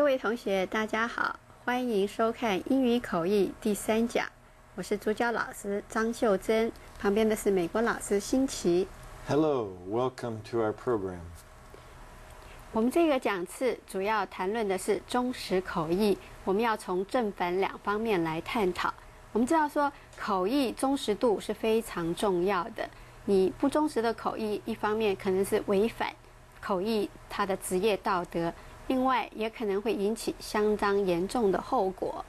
各位同学大家好，欢迎收看英语口译第3讲，我是主讲老师张秀珍，旁边的是美国老师辛奇。 Hello, welcome to our program. 我们这个讲次主要谈论的是忠实口译，我们要从正反两方面来探讨。我们知道说口译忠实度是非常重要的，你不忠实的口译，一方面可能是违反口译它的职业道德，另外也可能会引起相当严重的后果。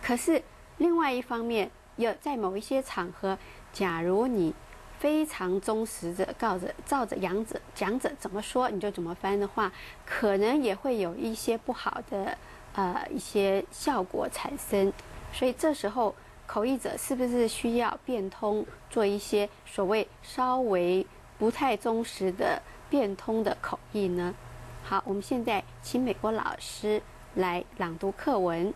可是另外一方面，有在某一些场合，假如你非常忠实的照着讲者怎么说你就怎么翻的话，可能也会有一些不好的一些效果产生。所以这时候口译者是不是需要变通，做一些所谓稍微不太忠实的变通的口译呢？好，我们现在请美国老师来朗读课文。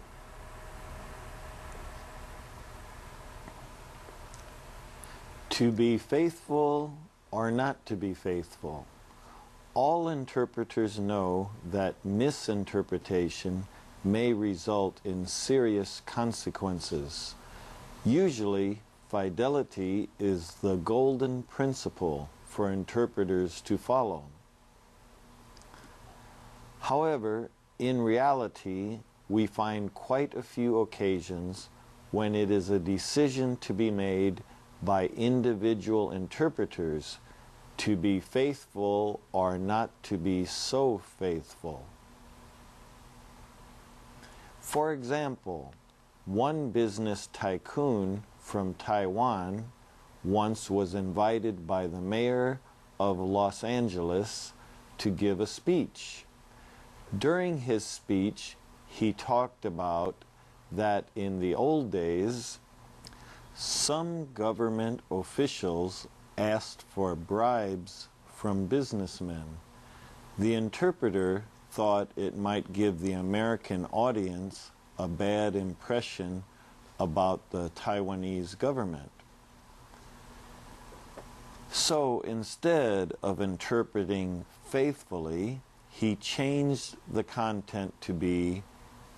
To be faithful or not to be faithful. All interpreters know that misinterpretation may result in serious consequences. Usually, fidelity is the golden principle for interpreters to follow. However, in reality, we find quite a few occasions when it is a decision to be made by individual interpreters to be faithful or not to be so faithful. For example, one business tycoon from Taiwan once was invited by the mayor of Los Angeles to give a speech. During his speech, he talked about that in the old days, some government officials asked for bribes from businessmen. The interpreter thought it might give the American audience a bad impression about the Taiwanese government. So instead of interpreting faithfully, he changed the content to be,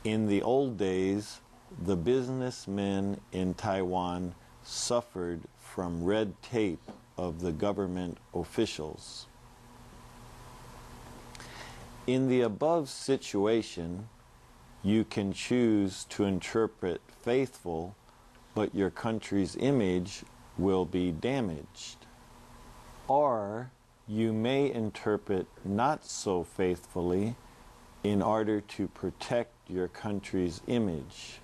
in the old days, the businessmen in Taiwan suffered from red tape of the government officials. In the above situation, you can choose to interpret faithful, but your country's image will be damaged. Or you may interpret not so faithfully in order to protect your country's image.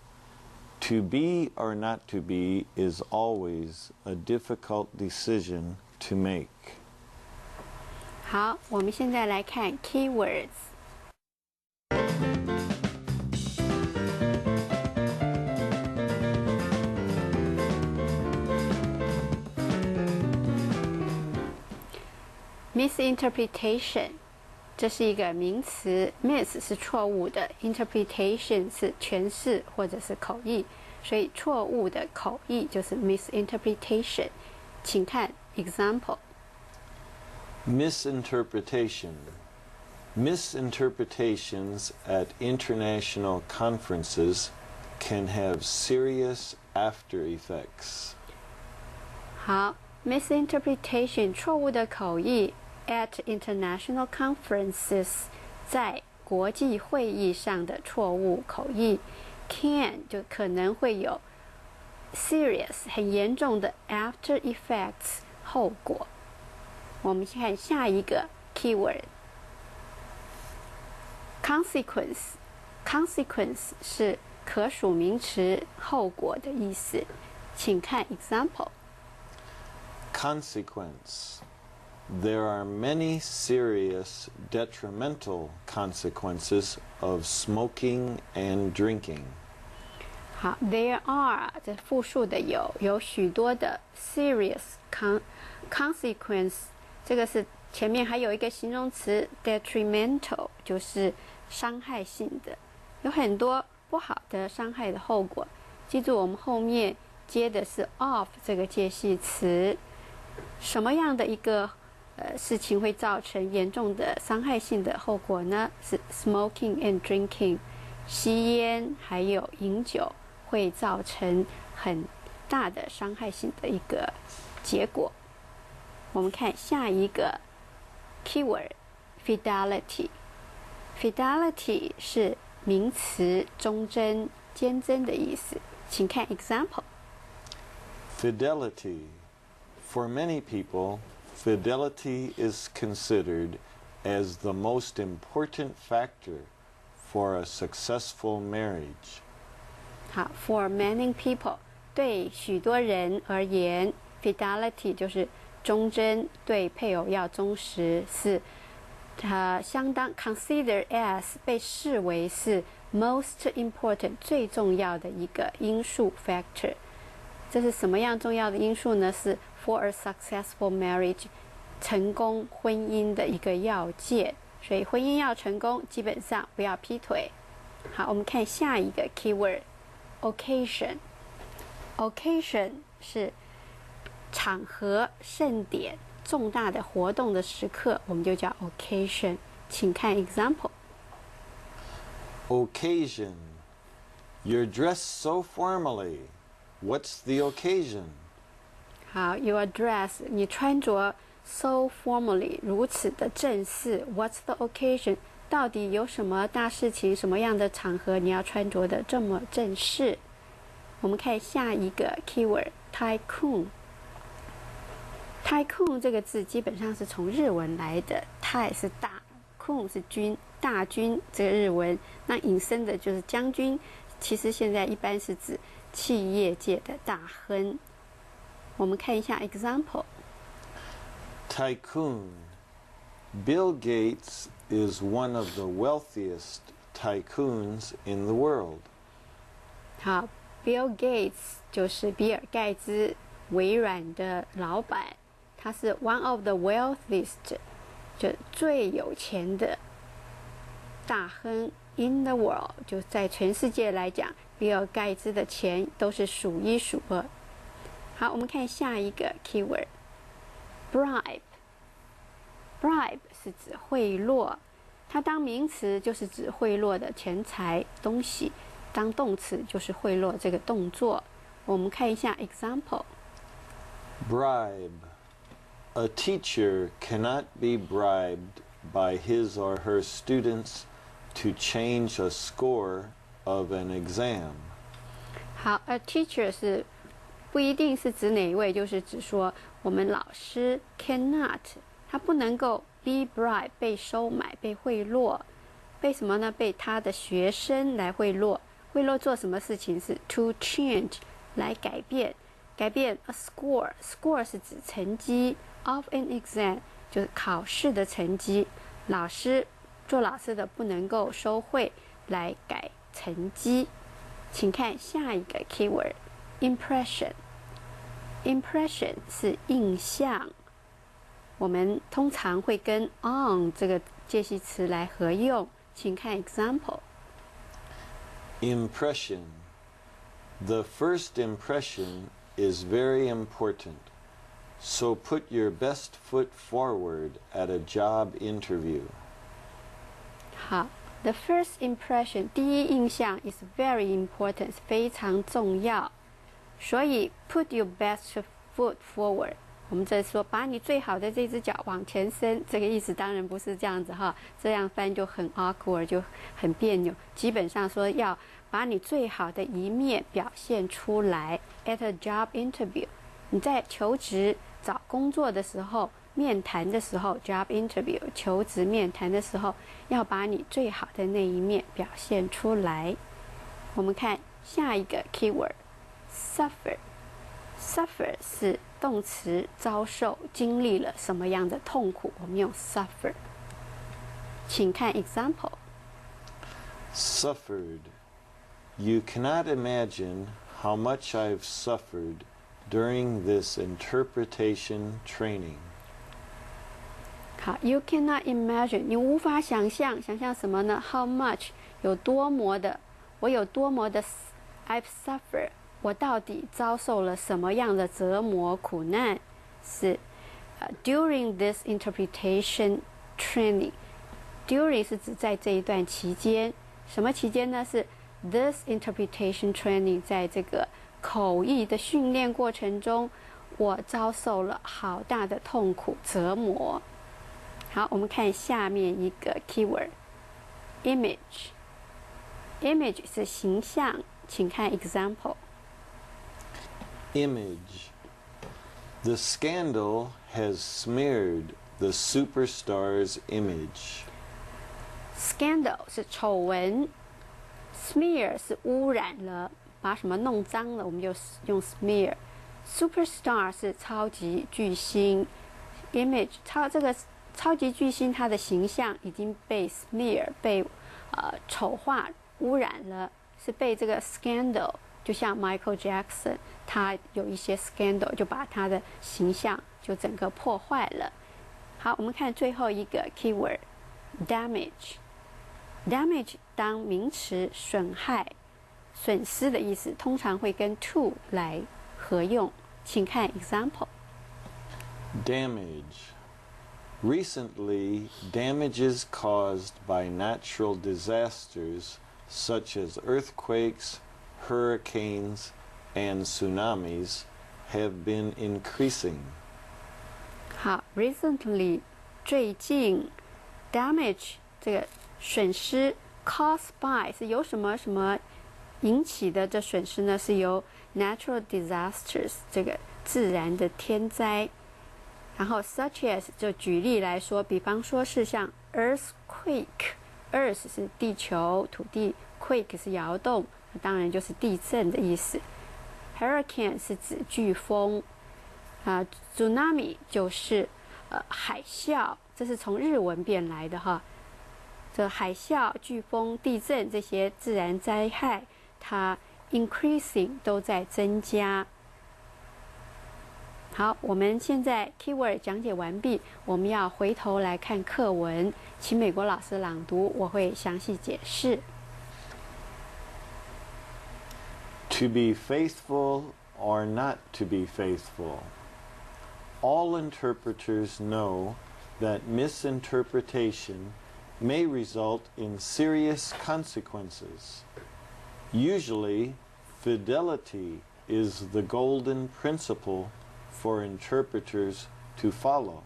To be or not to be is always a difficult decision to make. 好，我们现在来看 keywords。misinterpretation 这是一个名词 ，miss 是错误的 ，interpretation 是诠释或者是口译，所以错误的口译就是 misinterpretation。请看 example。 Misinterpretation. Misinterpretations at international conferences can have serious after effects. 好 ，misinterpretation 错误的口译 at international conferences 在国际会议上的错误口译 can 就可能会有 serious 很严重的 after effects 后果。我们看下一个 keyword consequence。 consequence 是可数名词后果的意思，请看 example。 Consequence. There are many serious detrimental consequences of smoking and drinking. 好 ，there are 这复数的有许多的 serious consequence， 这个是前面还有一个形容词 detrimental， 就是伤害性的，有很多不好的伤害的后果。记住，我们后面接的是 of 这个介系词，什么样的一个事情会造成严重的伤害性的后果呢？是 smoking and drinking，吸烟还有饮酒会造成很大的伤害性的一个结果。我们看下一个 keyword fidelity。 fidelity 是名词忠贞、坚贞的意思，请看 example。 Fidelity. For many people, fidelity is considered as the most important factor for a successful marriage. 好 ，for many people 对许多人而言 ，fidelity 就是忠贞，对配偶要忠实，是相当 consider as 被视为是 most important 最重要的一个因素 factor。这是什么样重要的因素呢？是 for a successful marriage 成功婚姻的一个要件。所以婚姻要成功，基本上不要劈腿。好，我们看下一个 keyword occasion。 occasion 是场合、盛典、重大的活动的时刻，我们就叫 occasion。请看 example。 Occasion. You're dressed so formally. What's the occasion? 好 ，your dress 你穿着 so formally 如此的正式。What's the occasion？ 到底有什么大事情、什么样的场合你要穿着的这么正式？我们看下一个 keyword tycoon。 tycoon 这个字基本上是从日文来的 ，ty 是大 ，coon 是军，大军这个日文，那引申的就是将军。其实现在一般是指企业界的大亨。我们看一下 example。 Tycoon. Bill Gates is one of the wealthiest tycoons in the world. 好 ，Bill Gates 就是比尔盖茨，微软的老板，他是 one of the wealthiest， 就最有钱的大亨 in the world， 就在全世界来讲，比尔盖茨的钱都是数一数二。好，我们看下一个 keyword bribe。 bribe 是指贿赂，它当名词就是指贿赂的钱财东西，当动词就是贿赂这个动作。我们看一下 example。 Bribe. A teacher cannot be bribed by his or her students to change a score of an exam. 好 ，a teacher 是不一定是指哪一位，就是指说我们老师 cannot， 他不能够 be bribed 被收买、被贿赂，被什么呢？被他的学生来贿赂。贿赂做什么事情？是 to change 来改变，改变 a score 是指成绩 of an exam 就是考试的成绩。做老师的不能够收贿来改成绩。请看下一个 keyword impression。 impression 是印象，我们通常会跟 on 这个介系词来合用。请看 example。 Impression. The first impression is very important, so put your best foot forward at a job interview. 好 ，the first impression 第一印象 is very important 非常重要，所以 put your best foot forward。我们这说把你最好的这只脚往前伸，这个意思当然不是这样子哈，这样翻就很 awkward 就很别扭。基本上说要把你最好的一面表现出来。At a job interview， 你在求职找工作的时候，面谈的时候 ，job interview 求职面谈的时候，要把你最好的那一面表现出来。我们看下一个 keyword suffer。suffer 是动词，遭受、经历了什么样的痛苦，我们用 suffer。请看 example。 Suffered. You cannot imagine how much I've suffered during this interpretation training. 好 ，you cannot imagine， 你无法想象，想象什么呢 ？How much 有多么的，我有多么的 I've suffered， 我到底遭受了什么样的折磨苦难？是during this interpretation training。during 是指在这一段期间什么期间呢？是 this interpretation training， 在这个口译的训练过程中，我遭受了好大的痛苦折磨。好，我们看下面一个 keyword image。image 是形象，请看 example。 Image. The scandal has smeared the superstar's image. Scandal 是丑闻 ，smear 是污染了，把什么弄脏了，我们就用 smear。Superstar 是超级巨星 ，image 这个超级巨星他的形象已经被 smear 被丑化污染了，是被这个 scandal， 就像 Michael Jackson， 他有一些 scandal 就把他的形象就整个破坏了。好，我们看最后一个 keyword damage。damage 当名词损害、损失的意思，通常会跟 to 来合用，请看 example。 Damage. Recently, damages caused by natural disasters such as earthquakes, hurricanes, and tsunamis have been increasing. 好 ，recently 最近 damage 这个损失 caused by 是由什么什么引起的？这损失呢是由 natural disasters 这个自然的天灾。然后 such as 就举例来说，比方说是像 earthquake，earth 是地球土地 ，quake 是摇动，当然就是地震的意思。hurricane 是指飓风，tsunami 就是海啸，这是从日文变来的哈。这海啸、飓风、地震这些自然灾害，它 increasing 都在增加。好，我们现在 keyword 讲解完毕，我们要回头来看课文，请美国老师朗读，我会详细解释。To be faithful or not to be faithful. All interpreters know that misinterpretation may result in serious consequences. Usually, fidelity is the golden principle for interpreters to follow.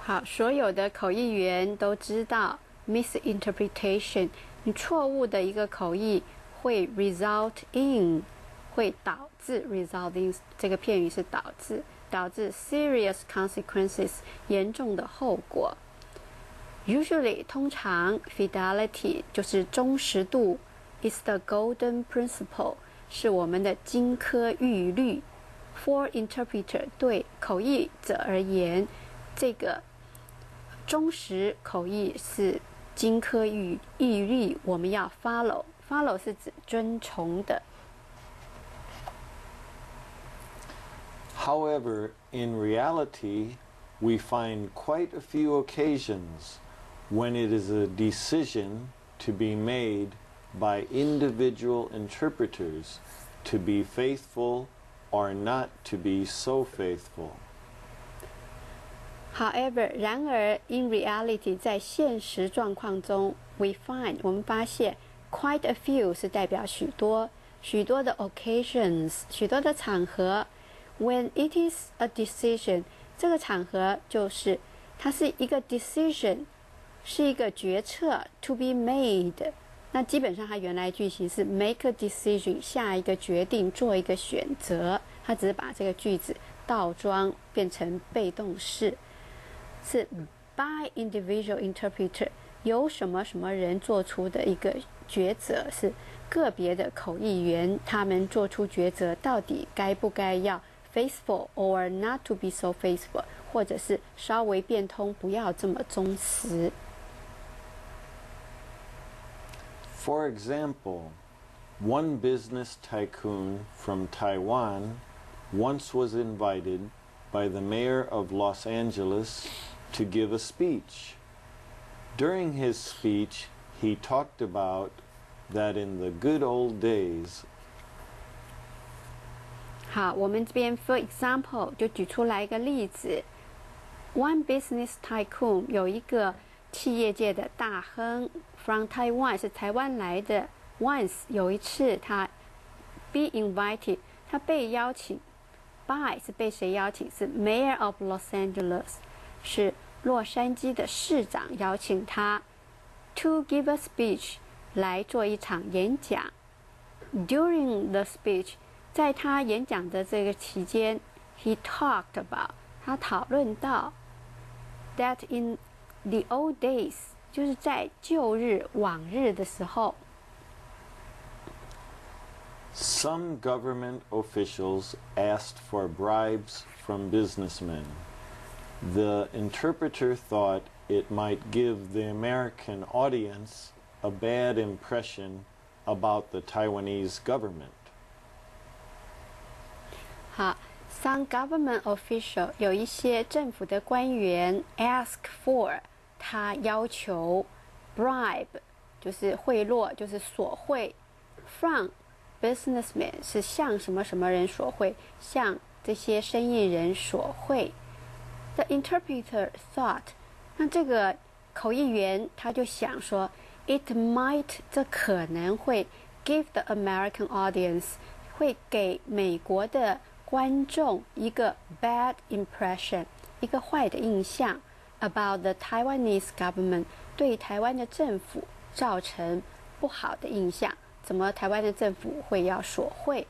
好，所有的口译员都知道 misinterpretation， 你错误的一个口译会 result in， 会导致 result in 这个片语是导致 serious consequences 严重的后果。Usually 通常 fidelity 就是忠实度 is the golden principle 是我们的金科玉律。For interpreter 对口译者而言，这个忠实口译是金科玉律，我们要 follow 是指遵从的。However, in reality, we find quite a few occasions when it is a decision to be made by individual interpreters to be faithful or not to be so faithful. However, 然而 in reality 在现实状况中 we find 我们发现 quite a few 是代表许多的 occasions 许多的场合 when it is a decision 这个场合就是它是一个 decision 是一个决策 to be made 那基本上它原来句型是 make a decision 下一个决定做一个选择它只是把这个句子倒装变成被动式是 by individual interpreter 由什么什么人做出的一个抉择是个别的口译员他们做出抉择到底该不该要 faithful or not to be so faithful 或者是稍微变通不要这么忠实。For example, one business tycoon from Taiwan once was invited by the mayor of Los Angeles to give a speech. During his speech, he talked about that in the good old days. 好，我们这边 for example 就举出来一个例子。One business tycoon 有一个企业界的大亨 from Taiwan 是台湾来的。Once 有一次他 be invited， 他被邀请 by 是被谁邀请？是 Mayor of Los Angeles， 是洛杉矶的市长邀请他 to give a speech 来做一场演讲。During the speech， 在他演讲的这个期间 ，he talked about 他讨论到 that in the old days 就是在旧日往日的时候。Some government officials asked for bribes from businessmen. The interpreter thought it might give the American audience a bad impression about the Taiwanese government. 好 ，some government official 有一些政府的官员 ask for 他要求 bribe 就是贿赂，就是索贿 from businessmen 是向什么什么人索贿，向这些生意人索贿。The interpreter thought， 那这个口译员他就想说 ，it might 这可能会 give the American audience 会给美国的观众一个 bad impression 一个坏的印象 about the Taiwanese government 对台湾的政府造成不好的印象。怎么台湾的政府会要索贿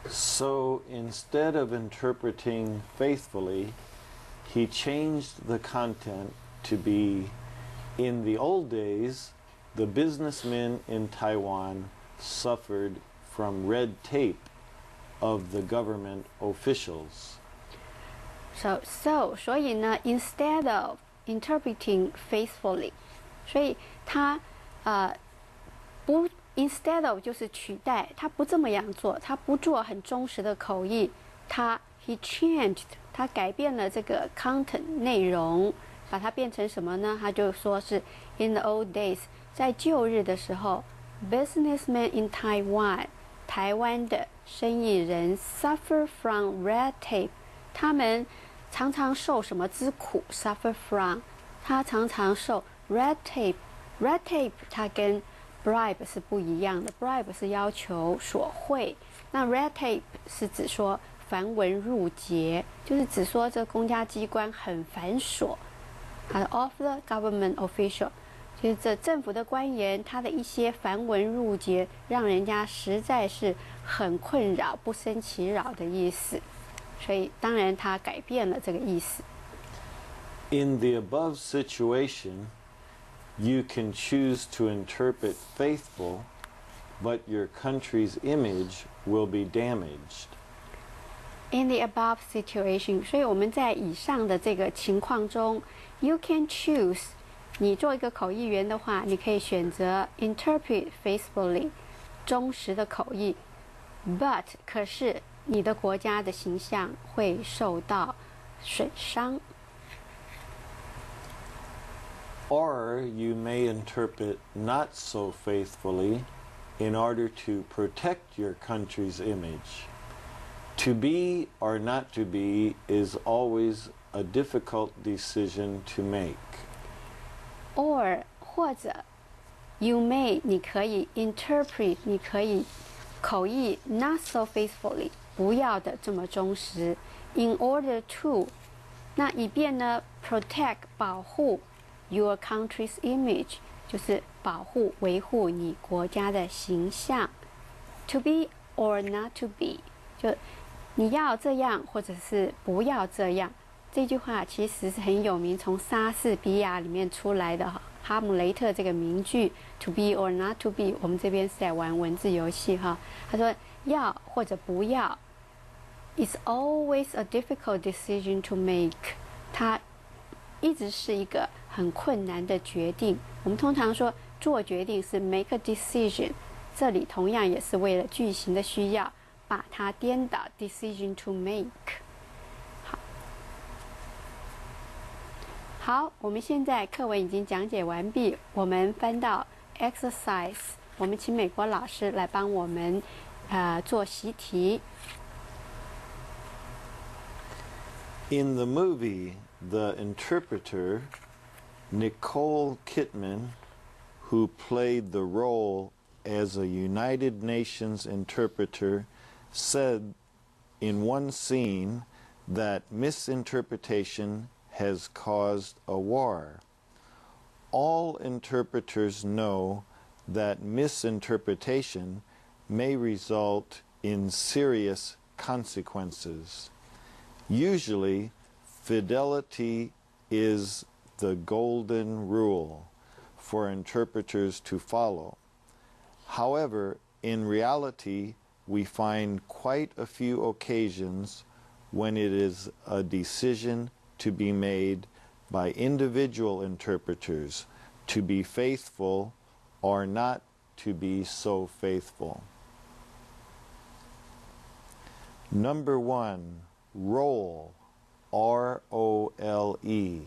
So instead of interpreting faithfully, he changed the content to be, in the old days, the businessmen in Taiwan suffered from red tape of the government officials.所以呢 instead of interpreting faithfully， 所以他不 instead of 就是取代，他不这么样做，他不做很忠实的口译，he changed， 他改变了这个 content 内容，把它变成什么呢？他就说是 in the old days， 在旧日的时候 ，businessmen in Taiwan， 台湾的生意人 suffer from red tape， 他们常常受什么之苦 ？suffer from， 他常常受 red tape，red tape 它跟bribe 是不一样的 ，bribe 是要求索贿，那 red tape 是指说繁文缛节，就是指说这公家机关很繁琐。它的 of the government official， 就是这政府的官员，他的一些繁文缛节，让人家实在是很困扰、不胜其扰的意思。所以当然他改变了这个意思。In the above situation,You can choose to interpret faithful, but your country's image will be damaged. In the above situation， 所以我们在以上的这个情况中 ，you can choose。你做一个口译员的话，你可以选择 interpret faithfully， 忠实的口译。But 可是你的国家的形象会受到损伤。Or you may interpret not so faithfully in order to protect your country's image. To be or not to be is always a difficult decision to make. Or 或者 you may 你可以 interpret 你可以口译 not so faithfully 不要的这么忠实 in order to 那以便呢 protect 保护Your country's image 就是保护、维护你国家的形象。To be or not to be， 就你要这样，或者是不要这样。这句话其实是很有名，从莎士比亚里面出来的哈姆雷特这个名句 To be or not to be， 我们这边是在玩文字游戏哈。他说要或者不要 ，It's always a difficult decision to make。它一直是一个很困难的决定。我们通常说做决定是 make a decision， 这里同样也是为了句型的需要，把它颠倒 decision to make。好，我们现在课文已经讲解完毕，我们翻到 exercise， 我们请美国老师来帮我们做习题。In the movie, the interpreter Nicole Kidman, who played the role as a United Nations interpreter, said in one scene that misinterpretation has caused a war. All interpreters know that misinterpretation may result in serious consequences. Usually, fidelity is the golden rule for interpreters to follow. However, in reality, we find quite a few occasions when it is a decision to be made by individual interpreters to be faithful or not to be so faithful. Number 1, role, R-O-L-E.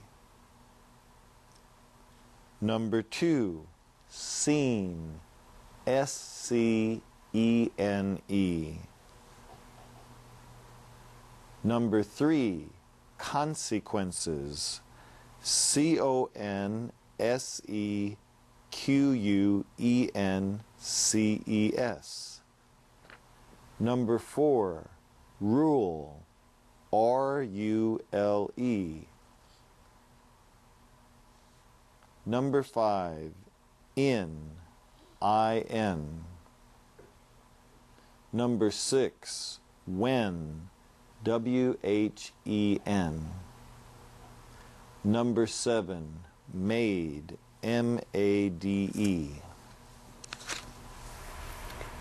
Number 2, scene, S-C-E-N-E. Number 3, consequences, C-O-N-S-E-Q-U-E-N-C-E-S. Number 4, rule, R-U-L-E. Number 5, in, I-N. Number 6, when, W-H-E-N. Number 7, made, M-A-D-E.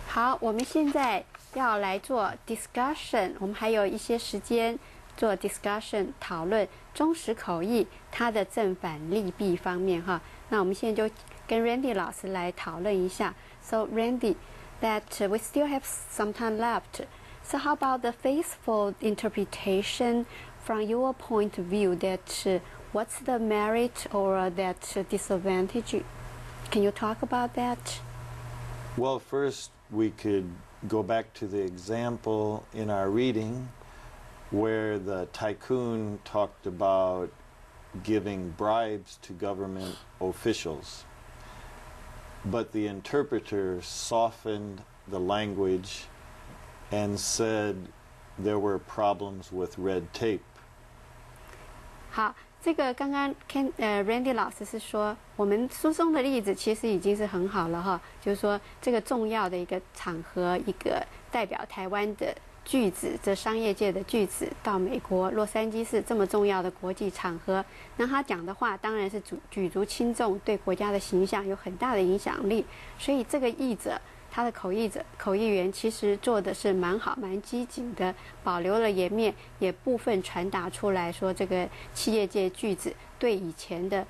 好，我们现在要来做 discussion， 我们还有一些时间做 discussion 讨论中时口译它的正反利弊方面哈。那我们现在就跟 Randy 老师来讨论一下。So Randy, that we still have some time left. So how about the faithful interpretation from your point of view? That what's the merit or that disadvantage? Can you talk about that? Well, first we could go back to the example in our reading where the tycoon talked about giving bribes to government officials. But the interpreter softened the language and said there were problems with red tape. 好，这个刚刚Randy 老师是说，我们书中的例子其实已经是很好了哈，就是说这个重要的一个场合，一个代表台湾的句子，这商业界的句子到美国洛杉矶市这么重要的国际场合，那他讲的话当然是举足轻重，对国家的形象有很大的影响力。所以这个译者，他的口译员其实做的是蛮好、蛮机警的，保留了颜面，也部分传达出来说这个企业界句子对以前的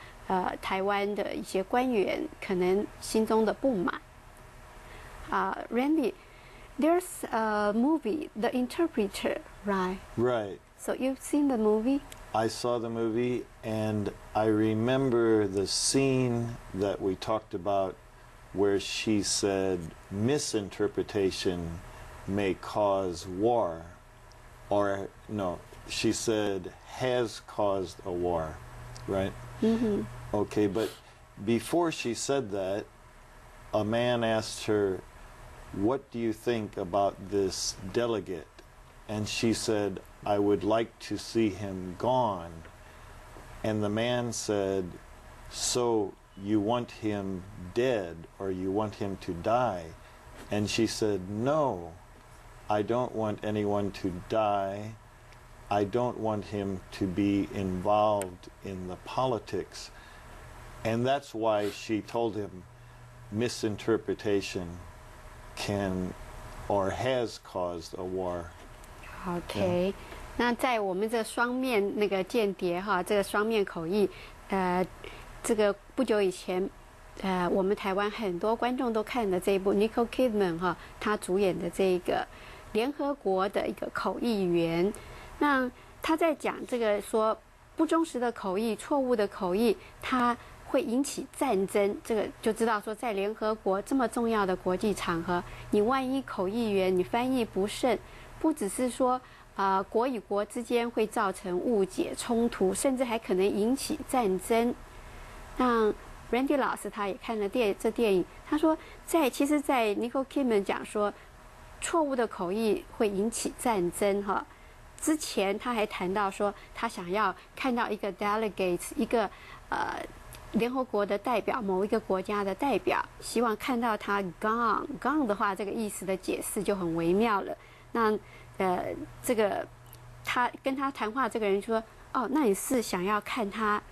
台湾的一些官员可能心中的不满。Randy。There's a movie, The Interpreter, right? Right. So you've seen the movie? I saw the movie and I remember the scene that we talked about where she said misinterpretation may cause war. Or, no, she said has caused a war, right? Mm-hmm. Okay, but before she said that, a man asked her, "What do you think about this delegate?" And she said, "I would like to see him gone." And the man said, "So you want him dead or you want him to die?" And she said, "No, I don't want anyone to die. I don't want him to be involved in the politics." And that's why she told him misinterpretation can or has caused a war. OK， 那在我们这双面那个间谍哈，这个双面口译，这个不久以前，我们台湾很多观众都看了这一部 Nicole Kidman 哈，她主演的这个联合国的一个口译员，那他在讲这个说不忠实的口译、错误的口译，它会引起战争，这个就知道说，在联合国这么重要的国际场合，你万一口译员你翻译不慎，不只是说国与国之间会造成误解冲突，甚至还可能引起战争。那 Randy 老师他也看了这电影，他说其实，在 Nicole Kidman 讲说错误的口译会引起战争哈。之前他还谈到说，他想要看到一个 delegates 一个联合国的代表，某一个国家的代表，希望看到他 gone 的话，这个意思的解释就很微妙了。那这个他跟他谈话这个人说，哦，那你是想要看他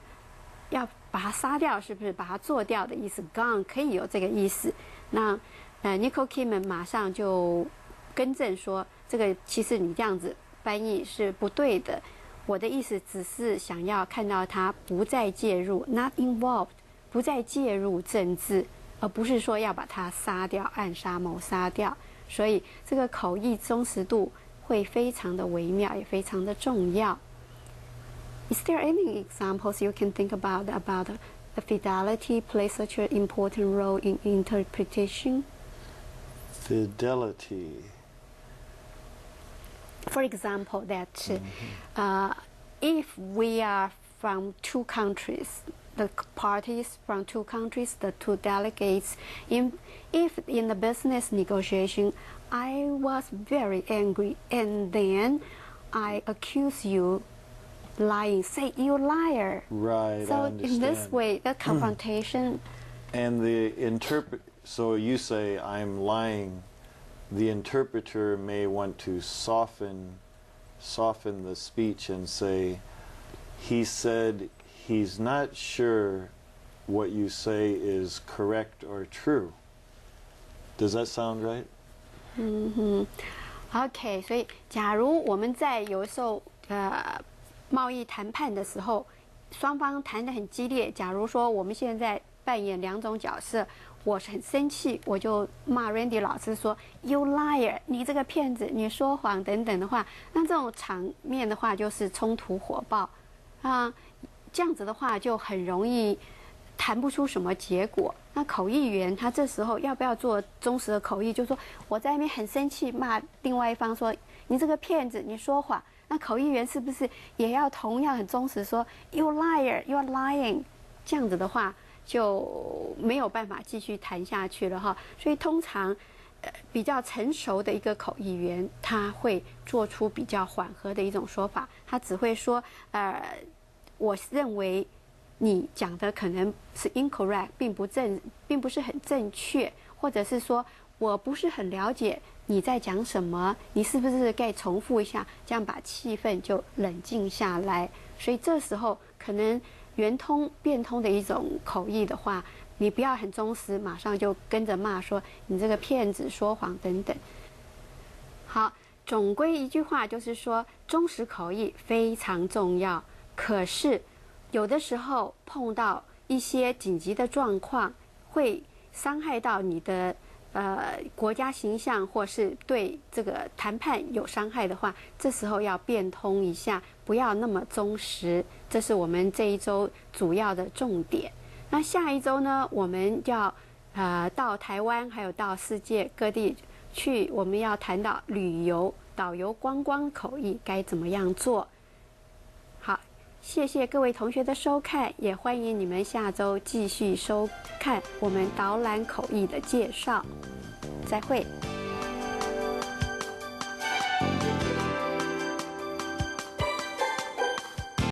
要把他杀掉，是不是把他做掉的意思 ？gone 可以有这个意思。那Nicole Kidman 马上就更正说，这个其实你这样子翻译是不对的。我的意思只是想要看到他不再介入 ，not involved， 不再介入政治，而不是说要把他杀掉、暗杀、谋杀掉。所以这个口译忠实度会非常的微妙，也非常的重要。Is there any examples you can think about the fidelity plays such an important role in interpretation? Fidelity. For example, that if we are from two countries, the parties from two countries, the two delegates, if in the business negotiation, I was very angry and then I accuse you lying, say you liar. Right. So I understand. in this way, the confrontation. And so you say I'm lying. The interpreter may want to soften the speech and say, he said he's not sure what you say is correct or true. Does that sound right? OK， 所以假如我们在有时候贸易谈判的时候，双方谈得很激烈。假如说我们现在扮演两种角色，我很生气，我就骂 Randy 老师说 "You liar， 你这个骗子，你说谎等等的话，那这种场面的话就是冲突火爆啊，这样子的话就很容易谈不出什么结果。那口译员他这时候要不要做忠实的口译？就是说我在那边很生气，骂另外一方说你这个骗子，你说谎。那口译员是不是也要同样很忠实说 "You liar, you are lying"？ 这样子的话就没有办法继续谈下去了哈。所以通常比较成熟的一个口译员，他会做出比较缓和的一种说法，他只会说我认为你讲的可能是 incorrect， 并不是很正确，或者是说我不是很了解你在讲什么，你是不是该重复一下，这样把气氛就冷静下来。所以这时候可能圆通变通的一种口译的话，你不要很忠实，马上就跟着骂说你这个骗子、说谎等等。好，总归一句话就是说，忠实口译非常重要。可是有的时候碰到一些紧急的状况，会伤害到你的国家形象，或是对这个谈判有伤害的话，这时候要变通一下，不要那么忠实。这是我们这一周主要的重点。那下一周呢，我们要到台湾还有到世界各地去，我们要谈到旅游、导游、观光口译该怎么样做。好，谢谢各位同学的收看，也欢迎你们下周继续收看我们导览口译的介绍。再会。